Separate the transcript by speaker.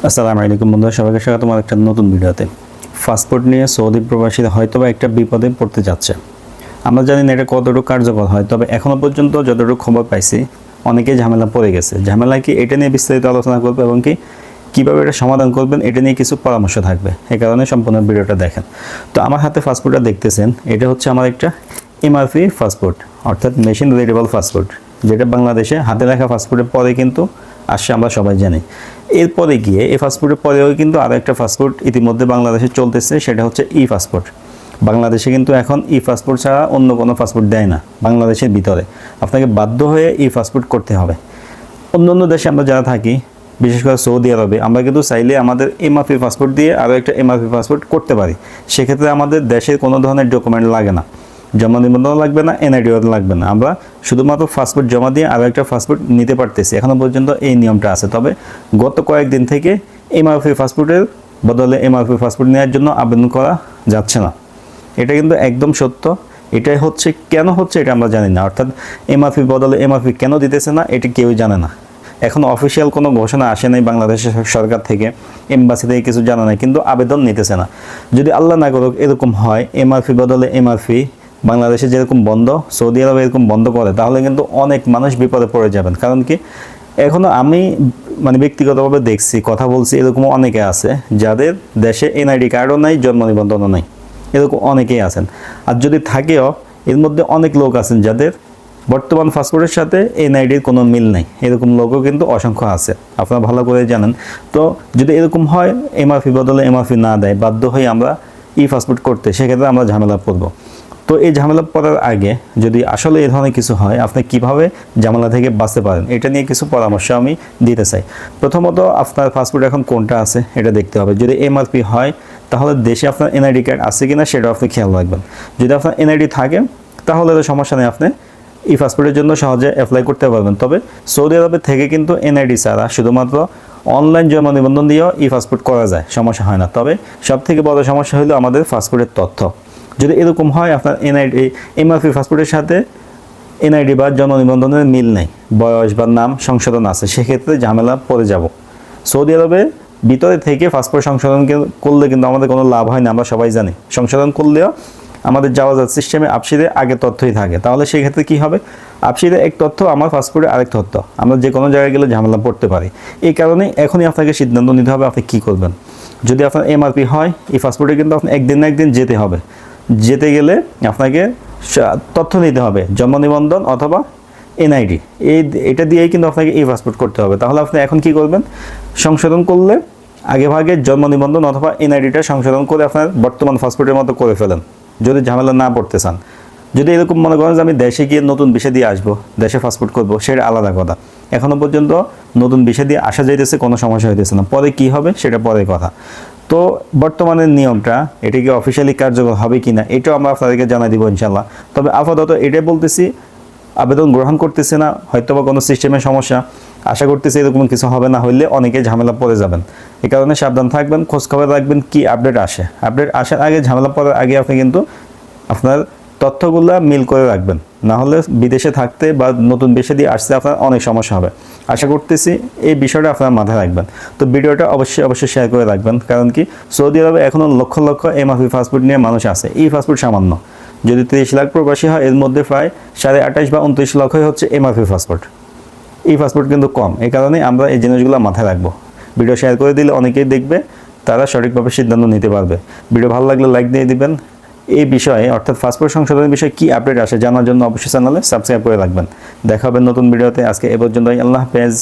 Speaker 1: আসসালামু আলাইকুম বন্ধুরা, সবাইকে স্বাগত আমার একটা নতুন ভিডিওতে। পাসপোর্ট নিয়ে সৌদি প্রবাসীরা হয়তোবা একটা বিপদে পড়তে যাচ্ছে। আমরা জানি না এটা কতটুকু কার্যকর হয়, তবে এখনও পর্যন্ত যতটুকু খবর পাইছি অনেকেই ঝামেলা পড়ে গেছে। ঝামেলা কি এটা নিয়ে বিস্তারিত আলোচনা করবে এবং কীভাবে এটা সমাধান করবেন এটা নিয়ে কিছু পরামর্শ থাকবে, এই কারণে সম্পূর্ণ ভিডিওটা দেখেন। তো আমার হাতে পাসপোর্টটা দেখতেছেন, এটা হচ্ছে আমার একটা এমআরপি পাসপোর্ট, অর্থাৎ মেশিন রিডেবল পাসপোর্ট, যেটা বাংলাদেশে হাতে লেখা পাসপোর্টের পরে কিন্তু আসছে, আমরা সবাই জানি। এরপরে গিয়ে এই পাসপোর্টের পরেও কিন্তু আরও একটা পাসপোর্ট ইতিমধ্যে বাংলাদেশে চলতেছে, সেটা হচ্ছে ই পাসপোর্ট। বাংলাদেশে কিন্তু এখন ই পাসপোর্ট ছাড়া অন্য কোনো পাসপোর্ট দেয় না বাংলাদেশের ভিতরে, আপনাকে বাধ্য হয়ে ই পাসপোর্ট করতে হবে। অন্য অন্য দেশে আমরা যারা থাকি, বিশেষ করে সৌদি আরবে, আমরা কিন্তু চাইলে আমাদের এমআরপি পাসপোর্ট দিয়ে আরও একটা এমআরপি পাসপোর্ট করতে পারি। সেক্ষেত্রে আমাদের দেশের কোনো ধরনের ডকুমেন্ট লাগে না, জমা নিবন্ধন লাগবে না, এনআইডিও লাগবে না। আমরা শুধুমাত্র পাসপোর্ট জমা দিয়ে আরও একটা পাসপোর্ট নিতে পারতেছি। এখনও পর্যন্ত এই নিয়মটা আছে, তবে গত কয়েকদিন থেকে এমআরপি পাসপোর্টের বদলে এমআরপি পাসপোর্ট নেওয়ার জন্য আবেদন করা যাচ্ছে না। এটা কিন্তু একদম সত্য। এটাই হচ্ছে, কেন হচ্ছে এটা আমরা জানি না। অর্থাৎ এমআরপি বদলে এমআরপি কেন দিতেছে না, এটা কেউই জানে না। এখন অফিসিয়াল কোনো ঘোষণা আসে নাই বাংলাদেশের সরকার থেকে, এমবাসি থেকে কিছু জানা নাই, কিন্তু আবেদন নিতেছে না। যদি আল্লাহ না করুক এরকম হয়, এমআরপি বদলে এমআরপি বাংলাদেশে যেরকম বন্ধ, সৌদি আরবে এরকম বন্ধ করে, তাহলে কিন্তু অনেক মানুষ বিপদে পড়ে যাবেন। কারণ কি, এখনও আমি ব্যক্তিগতভাবে দেখছি, কথা বলছি, এরকম অনেকে আছে যাদের দেশে এনআইডি কার্ডও নাই, জন্ম নিবন্ধনও নাই, এরকম অনেকেই আছেন। আর যদি থাকেও, এর মধ্যে অনেক লোক আছেন যাদের বর্তমান পাসপোর্টের সাথে এনআইডির কোনো মিল নেই, এরকম লোকও কিন্তু অসংখ্য আছে, আপনারা ভালো করে জানেন। তো যদি এরকম হয়, এমআরপি বদলে এমআরপি না দেয়, বাধ্য হয়ে আমরা ই পাসপোর্ট করতে, সেক্ষেত্রে আমরা ঝামেলা পড়ব। তো এই ঝামেলা পড়ার আগে যদি আসলে এই ধরনের কিছু হয়, আপনি কিভাবে ঝামেলা থেকে বাঁচতে পারেন, এটা নিয়ে কিছু পরামর্শ আমি দিতে চাই। প্রথমত, আপনার পাসপোর্ট এখন কোনটা আছে এটা দেখতে হবে। যদি এমআরপি হয়, তাহলে দেশে আপনার এনআইডি কার্ড আছে কিনা সেটাও আপনি খেয়াল রাখবেন। যদি আপনার এনআইডি থাকে, তাহলে তো সমস্যা নেই, আপনি ই পাসপোর্টের জন্য সহজে অ্যাপ্লাই করতে পারবেন। তবে সৌদি আরবে থেকে কিন্তু এনআইডি ছাড়া শুধুমাত্র অনলাইন জমা নিবন্ধন দিয়েও ই পাসপোর্ট করা যায়, সমস্যা হয় না। তবে সবথেকে বড় সমস্যা হলো আমাদের পাসপোর্টের তথ্য। যদি এরকম হয় আপনার এনআইডি এমআরপি পাসপোর্টের সাথে এনআইডি বা জন্ম নিবন্ধনের মিল নেই, বয়স বা নাম সংশোধন আছে, সেক্ষেত্রে ঝামেলা পড়ে যাব। সৌদি আরবে ভিতরে থেকে পাসপোর্ট সংশোধন করলে কিন্তু আমাদের কোনো লাভ হয় না, আমরা সবাই জানি। সংশোধন করলেও আমাদের যাওয়া সিস্টেমে আপসিরে আগে তথ্যই থাকে, তাহলে সেক্ষেত্রে কী হবে, আপসিরে এক তথ্য, আমার পাসপোর্টে আরেক তথ্য, আমরা যে কোনো জায়গায় গেলে ঝামেলা পড়তে পারি। এই কারণে এখনই আপনাকে সিদ্ধান্ত নিতে হবে আপনি কী করবেন। যদি আপনার এমআরপি হয়, এই পাসপোর্টে কিন্তু আপনি একদিন না একদিন যেতে হবে। যেতে গেলে আপনাকে তথ্য নিতে হবে, জন্ম নিবন্ধন অথবা এনআইডি, এটা দিয়েই কিন্তু আপনাকে এই পাসপোর্ট করতে হবে। তাহলে আপনি এখন কি করবেন, সংশোধন করলে আগে ভাগে জন্ম নিবন্ধন অথবা এনআইডিটা সংশোধন করে আপনার বর্তমান পাসপোর্টের মতো করে ফেলেন, যদি ঝামেলা না পড়তে চান। যদি এরকম মনে করেন যে আমি দেশে গিয়ে নতুন বিষয় দিয়ে আসবো, দেশে পাসপোর্ট করবো, সেটা আলাদা কথা। এখনও পর্যন্ত নতুন বিষয় দিয়ে আসা যাইতেছে, কোনো সমস্যা হইতেছে না, পরে কি হবে সেটা পরের কথা। তো বর্তমানের নিয়মটা, এটা কি অফিসিয়ালি কার্যকর হবে কি না, এটাও আমরা আপনাদেরকে জানাই দিব ইনশাল্লাহ। তবে আপাতত এটাই বলতেছি, আবেদন গ্রহণ করতেছে না, হয়তো বা কোনো সিস্টেমের সমস্যা, আশা করতেছি এরকম কিছু হবে না, হইলে অনেকে ঝামেলা পড়ে যাবেন। এই কারণে সাবধান থাকবেন, খোঁজখবর রাখবেন কি আপডেট আসে। আপডেট আসার আগে, ঝামেলা পড়ার আগে আপনি কিন্তু আপনার তথ্যগুলো মিল করে রাখবেন, না হলে বিদেশে থাকতে বা নতুন দেশে দিয়ে আসতে আপনার অনেক সমস্যা হবে। আশা করতেছি এই বিষয়টা আপনার মাথায় রাখবেন। তো ভিডিওটা অবশ্যই শেয়ার করে রাখবেন, কারণ কি, সৌদি আরবে এখনও লক্ষ লক্ষ এমআরপি পাসপোর্ট নিয়ে মানুষ আছে। এই পাসপোর্ট সামান্য, যদি 30 লাখ প্রবাসী হয়, এর মধ্যে প্রায় 28.5 বা 29 লক্ষই হচ্ছে এমআরপি পাসপোর্ট। এই পাসপোর্ট কিন্তু কম, এই কারণে আমরা এই জিনিসগুলো মাথায় রাখবো। ভিডিও শেয়ার করে দিলে অনেকেই দেখবে, তারা সঠিকভাবে সিদ্ধান্ত নিতে পারবে। ভিডিও ভালো লাগলে লাইক দিয়ে দিবেন। এই বিষয়ে, অর্থাৎ পাসপোর্ট সংশোধনের বিষয়ে কী আপডেট আসে জানার জন্য অবশ্যই চ্যানেলে সাবস্ক্রাইব করে রাখবেন। দেখা হবে নতুন ভিডিওতে। আজকে এ পর্যন্তই, আল্লাহ হাফেজ।